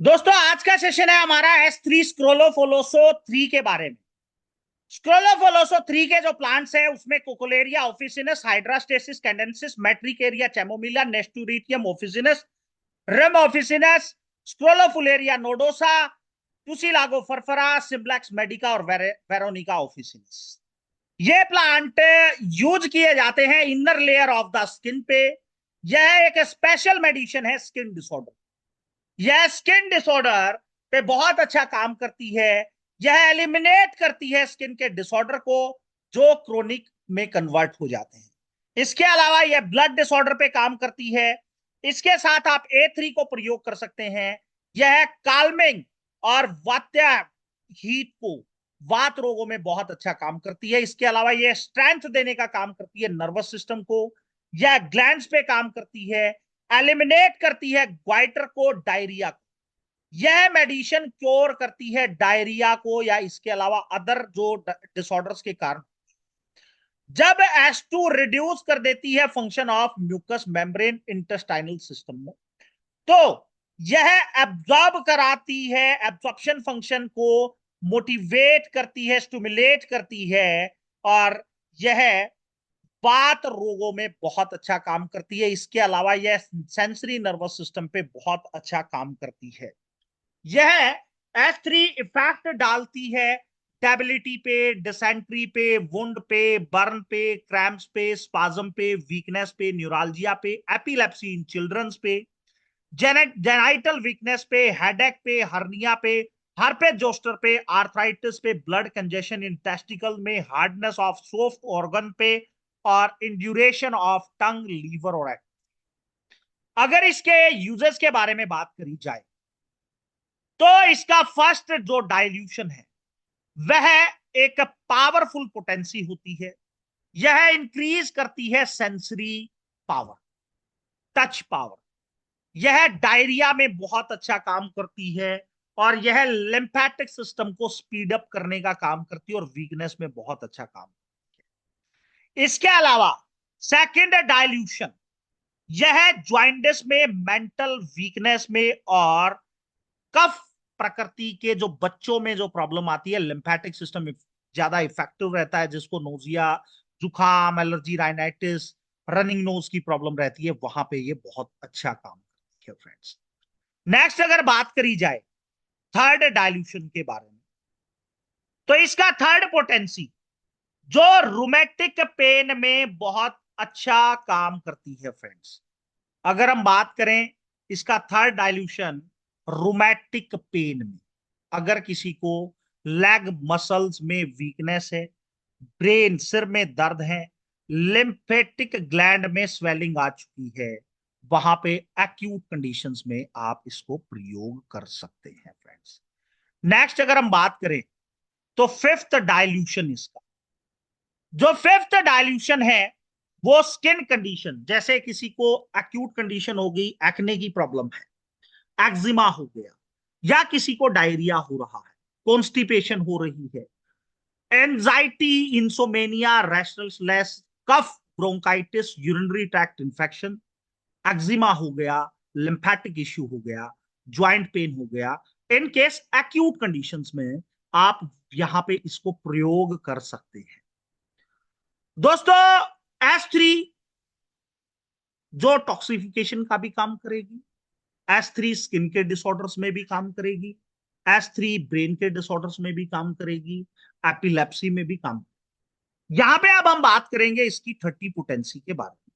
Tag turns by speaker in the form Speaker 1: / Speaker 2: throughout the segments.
Speaker 1: दोस्तों आज का सेशन है हमारा S3 स्क्रोलोफोलोसो 3 के बारे में। स्क्रोलोफोलोसो 3 के जो प्लांट्स है उसमें Cochlearia officinalis, Hydrastis canadensis, Matricaria chamomilla, Nasturtium officinalis, Rheum officinalis, Scrophularia nodosa, Tussilago farfara, simplex medica और वेरोनिका ऑफिसिनस। ये प्लांट यूज किए जाते हैं inner layer of the skin पे। यह एक स्पेशल मेडिसिन है स्किन डिसऑर्डर। यह स्किन डिसऑर्डर पे बहुत अच्छा काम करती है। यह एलिमिनेट करती है स्किन के डिसऑर्डर को जो क्रोनिक में कन्वर्ट हो जाते हैं। इसके अलावा यह ब्लड डिसऑर्डर पे काम करती है। इसके साथ आप A3 को प्रयोग कर सकते हैं। यह काल्मिंग और वात्या हीट को वात रोगों में बहुत अच्छा काम करती है। इसके अलावा यह स्ट्रेंथ देने का काम करती है नर्वस सिस्टम को। यह ग्लैंड्स पे काम करती है, एलिमिनेट करती है ग्वाइटर को, डायरिया को। यह मेडिसिन क्योर करती है डायरिया को या इसके अलावा अदर जो डिसऑर्डर्स के कारण। जब S2 रिड्यूस कर देती है function of mucus membrane intestinal system में, तो यह एब्जॉर्ब कराती है, एब्जॉर्प्शन फंक्शन को मोटिवेट करती है, स्टिमुलेट करती है, और यह बात रोगों में बहुत अच्छा काम करती है। इसके अलावा यह सेंसरी नर्वस सिस्टम पे बहुत अच्छा काम करती है। यह S3 इफेक्ट डालती है स्टेबिलिटी पे, डिसेंट्री पे, वुंड पे, बर्न पे, क्रैम्प्स पे, स्पाज्म पे, वीकनेस पे, न्यूरालजिया पे, एपिलेप्सी इन चिल्ड्रंस पे, जेनाइटल वीकनेस पे, हेडेक पे, हर्निया पे, हर्पे जोस्टर पे, आर्थराइटिस पे, ब्लड कंजेशन इन टेस्टिकल में, हार्डनेस ऑफ सॉफ्ट ऑर्गन पे, और इंड्यूरेशन ऑफ टंग, लीवर और एक्ट। अगर इसके यूजेस के बारे में बात करी जाए तो इसका फर्स्ट जो डाइल्यूशन है वह एक पावरफुल पोटेंसी होती है। यह इंक्रीज करती है सेंसरी पावर, टच पावर। यह डायरिया में बहुत अच्छा काम करती है और यह लिम्फेटिक सिस्टम को स्पीड अप करने का काम करती है और वीकनेस में बहुत अच्छा काम करती है। इसके अलावा सेकंड डाइल्यूशन, यह ज्वाइंटिस में, मेंटल वीकनेस में और कफ प्रकृति के जो बच्चों में जो प्रॉब्लम आती है, लिम्फेटिक सिस्टम ज्यादा इफेक्टिव रहता है, जिसको नोजिया, जुखाम, एलर्जी, राइनाइटिस, रनिंग नोज की प्रॉब्लम रहती है, वहां पे ये बहुत अच्छा काम करती है फ्रेंड्स। नेक्स्ट अगर बात करी जाए थर्ड डाइल्यूशन के बारे में, तो इसका थर्ड पोटेंसी जो रूमेटिक पेन में बहुत अच्छा काम करती है फ्रेंड्स। अगर हम बात करें इसका थर्ड डाइल्यूशन रूमेटिक पेन में, अगर किसी को लेग मसल्स में वीकनेस है, ब्रेन सिर में दर्द है, लिम्फेटिक ग्लैंड में स्वेलिंग आ चुकी है, वहां पे एक्यूट कंडीशंस में आप इसको प्रयोग कर सकते हैं फ्रेंड्स। नेक्स्ट अगर हम बात करें तो फिफ्थ डाइल्यूशन, इसका जो फिफ्थ डाइल्यूशन है वो स्किन कंडीशन, जैसे किसी को एक्यूट कंडीशन हो गई, एक्ने की प्रॉब्लम है, एक्जिमा हो गया, या किसी को डायरिया हो रहा है, कॉन्स्टिपेशन हो रही है, anxiety, insomnia, restlessness, cough, bronchitis, urinary tract infection, eczema हो गया, लिम्फेटिक इश्यू हो गया, ज्वाइंट पेन हो गया, इन केस एक्यूट कंडीशंस में आप यहां पे इसको प्रयोग कर सकते हैं। दोस्तों S3 जो टॉक्सिफिकेशन का भी काम करेगी, S3 स्किन के डिसऑर्डर्स में भी काम करेगी, S3 ब्रेन के डिसऑर्डर्स में भी काम करेगी, एपिलेप्सी में भी काम। यहां पे अब हम बात करेंगे इसकी 30 पोटेंसी के बारे में।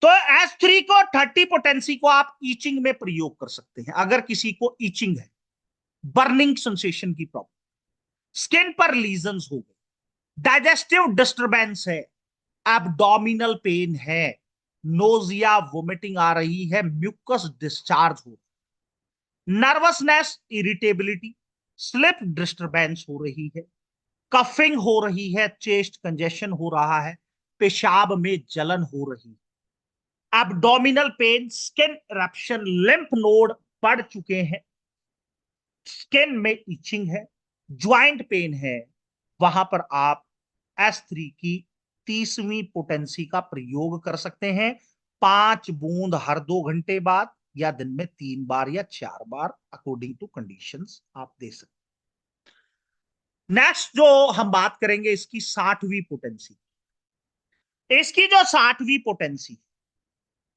Speaker 1: तो S3 को 30 पोटेंसी को आप ईचिंग में प्रयोग कर सकते हैं। अगर किसी को ईचिंग है, बर्निंग सेंसेशन की प्रॉब्लम, स्किन पर लीजन्स हो गए, डाइजेस्टिव डिस्टरबेंस है, एब्डोमिनल पेन है, नोजिया, वोमिटिंग आ रही है, म्यूकस डिस्चार्ज हो, नर्वसनेस, इरिटेबिलिटी, स्लिप डिस्टरबेंस हो रही है, कफिंग हो रही है, चेस्ट कंजेशन हो रहा है, पेशाब में जलन हो रही है, abdominal pain, skin eruption, lymph node बढ़ चुके हैं, स्किन में इचिंग है, ज्वाइंट पेन है, वहां पर आप S3 की 30वीं पोटेंसी का प्रयोग कर सकते हैं। 5 बूंद हर 2 घंटे बाद, या दिन में 3 बार या 4 बार अकॉर्डिंग टू कंडीशंस आप दे सकते हैं। नेक्स्ट जो हम बात करेंगे इसकी 60वीं पोटेंसी। इसकी जो 60वीं पोटेंसी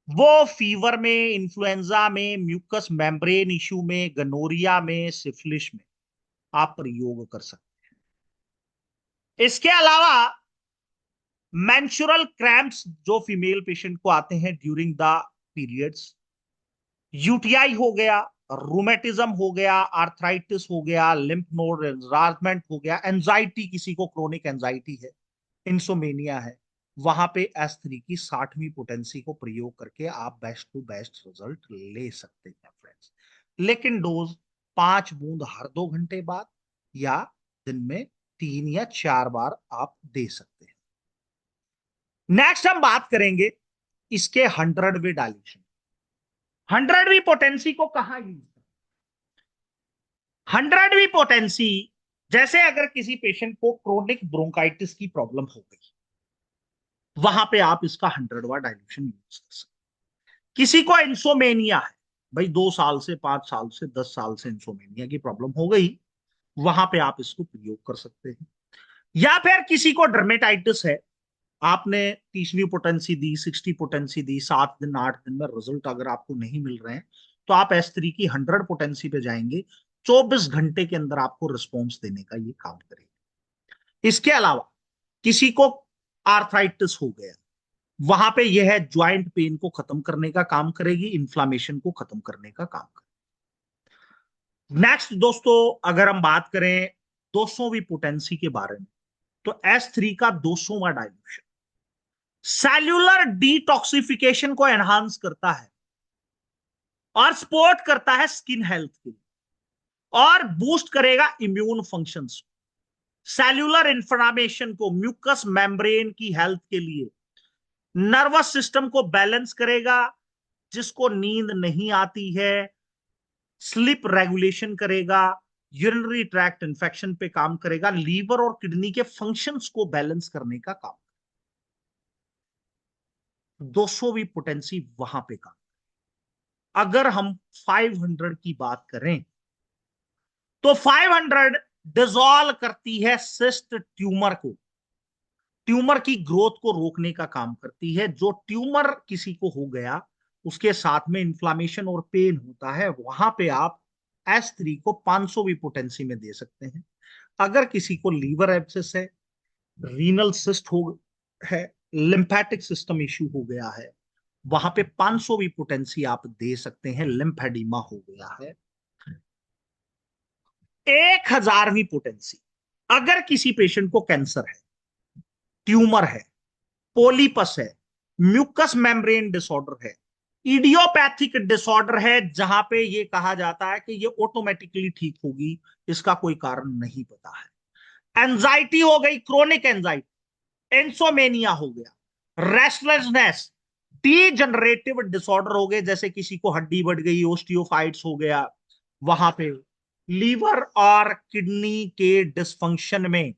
Speaker 1: वो फीवर में, इन्फ्लुएंजा में, म्यूकस मेम्ब्रेन इश्यू में, गनोरिया में, सिफिलिस में आप प्रयोग कर सकते हैं। इसके अलावा मेंस्ट्रुअल क्रैम्प्स जो फीमेल पेशेंट को आते हैं ड्यूरिंग द पीरियड्स, यूटीआई हो गया, रूमेटिज्म हो गया, आर्थराइटिस हो गया, लिम्फ नोड एनलार्जमेंट हो गया, एंजाइटी, किसी को क्रोनिक एंजाइटी है, इंसोमेनिया है, वहां पे S3 की 60वीं पोटेंसी को प्रयोग करके आप बेस्ट टू बेस्ट रिजल्ट ले सकते हैं फ्रेंड्स। लेकिन डोज 5 बूंद हर 2 घंटे बाद या दिन में 3 या 4 बार आप दे सकते हैं। नेक्स्ट हम बात करेंगे इसके 100वीं डायल्यूशन। 100वीं पोटेंसी को कहां यूज करें? 100वीं पोटेंसी, जैसे अगर किसी पेशेंट को क्रोनिक ब्रोंकाइटिस की प्रॉब्लम हो गई, वहां पे आप इसका 100वां डायल्यूशन यूज कर सकते हैं। किसी को इंसोमेनिया है, भाई 2 साल से, 5 साल से, 10 साल से इंसोमेनिया की प्रॉब्लम हो गई, वहां पे आप इसको प्रयोग कर सकते हैं। या फिर किसी को डर्मेटाइटिस है, आपने 30वीं पोटेंसी दी, 60 पोटेंसी दी, 7 दिन 8 दिन में रिजल्ट अगर आपको नहीं मिल रहे हैं, तो आप S3 की 100 पोटेंसी पे जाएंगे, 24 घंटे के अंदर आपको रिस्पॉन्स देने का ये काम करेगा। इसके अलावा किसी को आर्थराइटिस हो गया, वहां पे यह है ज्वाइंट पेन को खत्म करने का काम करेगी, इन्फ्लामेशन को खत्म करने का काम करेगी। नेक्स्ट दोस्तों, अगर हम बात करें 200वीं पोटेंसी के बारे में, तो S3 का 200वां डायल्यूशन सेल्यूलर डिटॉक्सिफिकेशन को एनहांस करता है और सपोर्ट करता है स्किन हेल्थ के लिए, और बूस्ट करेगा इम्यून फंक्शंस, सेल्यूलर इंफ्लामेशन को, म्यूकस मेम्ब्रेन की हेल्थ के लिए, नर्वस सिस्टम को बैलेंस करेगा, जिसको नींद नहीं आती है, स्लीप रेगुलेशन करेगा, यूरिनरी ट्रैक्ट इंफेक्शन पे काम करेगा, लीवर और किडनी के फंक्शंस को बैलेंस करने का काम। 200वीं पोटेंसी वहां पे काम। अगर हम 500 की बात करें, तो 500 डिसॉल्व करती है सिस्ट ट्यूमर को, ट्यूमर की ग्रोथ को रोकने का काम करती है। जो ट्यूमर किसी को हो गया, उसके साथ में इन्फ्लामेशन और पेन होता है, वहां पे आप S3 को 500वीं पोटेंसी में दे सकते हैं। अगर किसी को लीवर एब्सेस है, रीनल सिस्ट हो है, लिम्फेटिक सिस्टम इश्यू हो गया है, वहां पे 500वीं पोटेंसी आप दे सकते हैं। लिम्फेडिमा हो गया है। 1000वीं पोटेंसी, अगर किसी पेशेंट को कैंसर है, ट्यूमर है, पोलिपस है, म्यूकस मेम्ब्रेन डिसऑर्डर है, इडियोपैथिक डिसऑर्डर है, जहां पे ये कहा जाता है कि ये ऑटोमेटिकली ठीक होगी, इसका कोई कारण नहीं पता है, एंजाइटी हो गई, क्रोनिक एंजाइटी, इंसोमेनिया हो गया, रेस्टलेसनेस, डीजनरेटिव डिसऑर्डर हो गए, जैसे किसी को हड्डी बढ़ गई, ओस्टियोफाइट्स हो गया, वहां पे लीवर और किडनी के डिसफंक्शन में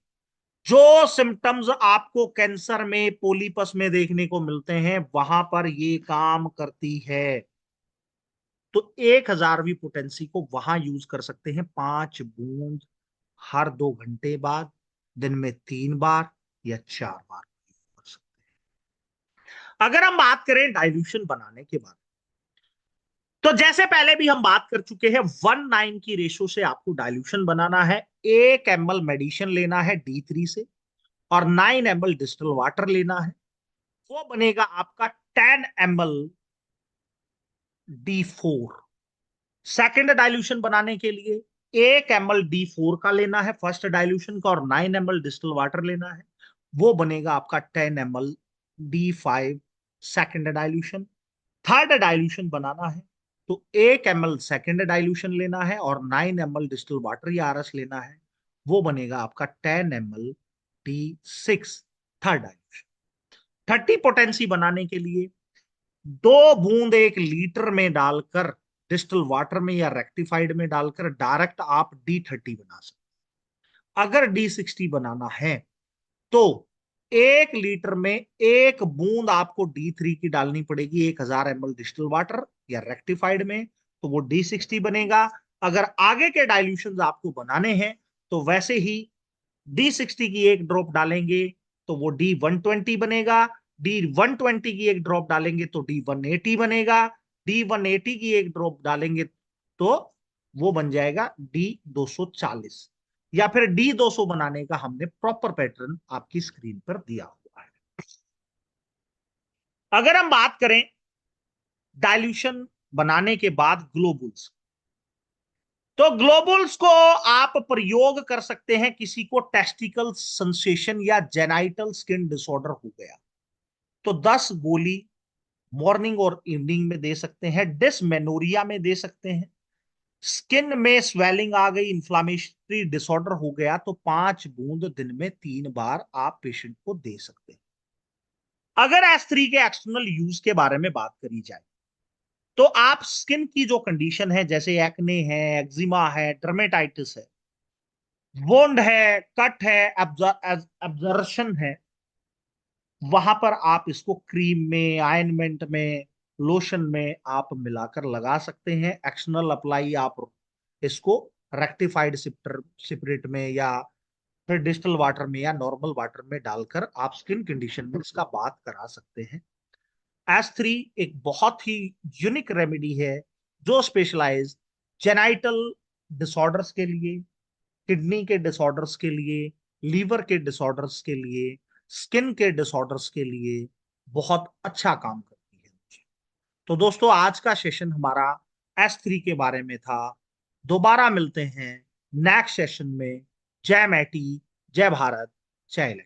Speaker 1: जो सिम्टम्स आपको कैंसर में, पोलिपस में देखने को मिलते हैं, वहां पर ये काम करती है। तो 1000वीं पोटेंसी को वहां यूज कर सकते हैं, 5 बूंद हर 2 घंटे बाद, दिन में 3 बार या 4 बार कर सकते हैं। अगर हम बात करें डाइल्यूशन बनाने के बाद, तो जैसे पहले भी हम बात कर चुके हैं, 1:9 की रेशो से आपको डाइल्यूशन बनाना है। 1 ml मेडिसिन लेना है D3 से, और 9 ml डिस्टिल वाटर लेना है। वो बनेगा आपका 10 ml D4। सेकेंड डाइल्यूशन बनाने के लिए 1 ml D4 का लेना है फर्स्ट डाइल्यूशन का, और 9 ml डिस्टिल वाटर लेना है। वो बनेगा आपका 10 ml D5 second dilution. Third dilution बनाना है तो 1 ml सेकेंड डाइल्यूशन लेना है, और 9 ml डिस्टिल वाटर या RS लेना है। वो बनेगा आपका 10 ml D6 third dilution. 30 potency बनाने के लिए 2 बूंद 1 लीटर में डालकर, डिस्टिल वाटर में या रेक्टिफाइड में डालकर डायरेक्ट आप D30 बना सकते हैं। अगर D60 बनाना है तो 1 लीटर में 1 बूंद आपको D3 की डालनी पड़ेगी, 1000 ml डिस्टिल वाटर या रेक्टिफाइड में तो वो D60 बनेगा। अगर आगे के डाइल्यूशन आपको बनाने हैं तो वैसे ही D60 की एक ड्रॉप डालेंगे तो वो D120 बनेगा, D120 की एक ड्रॉप डालेंगे तो D180 बनेगा, D180 की एक ड्रॉप डालेंगे तो वो बन जाएगा D240, या फिर D200 बनाने का हमने प्रॉपर पैटर्न आपकी स्क्रीन पर दिया हुआ है। अगर हम बात करें डाइल्यूशन बनाने के बाद ग्लोबुल्स, तो ग्लोबुल्स को आप प्रयोग कर सकते हैं किसी को टेस्टिकल सेंसेशन या जेनाइटल स्किन डिसऑर्डर हो गया तो 10 गोली मॉर्निंग और इवनिंग में दे सकते हैं, डिसमेनोरिया में दे सकते हैं, स्किन में स्वेलिंग आ गई, इंफ्लामेटरी डिसऑर्डर हो गया तो 5 बूंद दिन में 3 बार आप पेशेंट को दे सकते हैं। अगर S3 के एक्सटर्नल यूज के बारे में बात करी जाए तो आप स्किन की जो कंडीशन है जैसे एक्ने है, एक्जिमा है, डर्मेटाइटिस है, वोंड है, कट है, एब्जर्शन है, वहां पर आप इसको क्रीम में, आयनमेंट में, लोशन में आप मिलाकर लगा सकते हैं। एक्शनल अप्लाई आप इसको रेक्टिफाइड सिपरेट में या फिर डिस्टल वाटर में या नॉर्मल वाटर में डालकर आप स्किन कंडीशन में इसका बात करा सकते हैं। S3 एक बहुत ही यूनिक रेमेडी है जो स्पेशलाइज जेनाइटल डिसऑर्डर्स के लिए, किडनी के डिसऑर्डर्स के लिए, लीवर के डिसऑर्डर्स के लिए, स्किन के डिसऑर्डर्स के लिए बहुत अच्छा काम करती है। तो दोस्तों आज का सेशन हमारा S3 के बारे में था। दोबारा मिलते हैं नेक्स्ट सेशन में। जय मैटी, जय भारत, जय लक्ष्मी।